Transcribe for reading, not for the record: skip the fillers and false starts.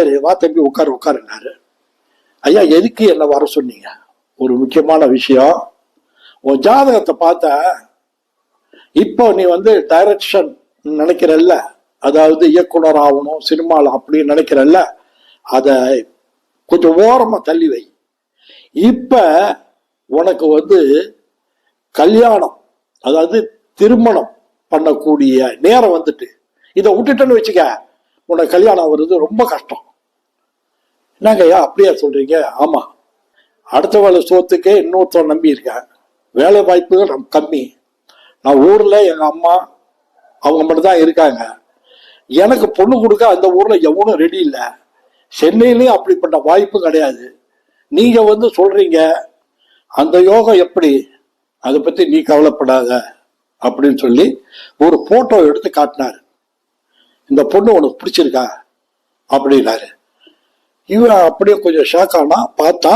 சரி வா தம்பி உட்காருன்னாரு. ஐயா எதுக்கு என்ன வர சொன்னீங்க? ஒரு முக்கியமான விஷயம். உன் ஜாதகத்தை பார்த்த, இப்போ நீ டைரக்ஷன் நினைக்கிறல்ல, அதாவது இயக்குனர் ஆகணும் சினிமாவில் அப்படின்னு நினைக்கிறல்ல, அத கொஞ்சம் ஓரமா தள்ளி வை. இப்ப உனக்கு கல்யாணம், அதாவது திருமணம் பண்ணக்கூடிய நேரம் வந்துட்டு, இதை விட்டுட்டேன்னு வச்சுக்க, உனக்கு கல்யாணம் வருது ரொம்ப கஷ்டம். என்னங்க ஐயா அப்படியா சொல்றீங்க? ஆமா, அடுத்த வேலை சோத்துக்கே இன்னொருத்தர் நம்பி இருக்கேன், வேலை வாய்ப்புகள் கம்மி. நான் ஊர்ல எங்க அம்மா அவங்க மட்டும் தான் இருக்காங்க. எனக்கு பொண்ணு கொடுக்க அந்த ஊர்ல எவனும் ரெடி இல்லை. சென்னையிலயும் அப்படிப்பட்ட வாய்ப்பு கிடையாது. நீங்க சொல்றீங்க அந்த யோகம் எப்படி, அதை பத்தி நீ கவலைப்படாத அப்படின்னு சொல்லி ஒரு போட்டோ எடுத்து காட்டினாரு. இந்த பொண்ணு உனக்கு பிடிச்சிருக்கா அப்படின்னாரு. இவன் அப்படியே கொஞ்சம் ஷாக் ஆனா. பார்த்தா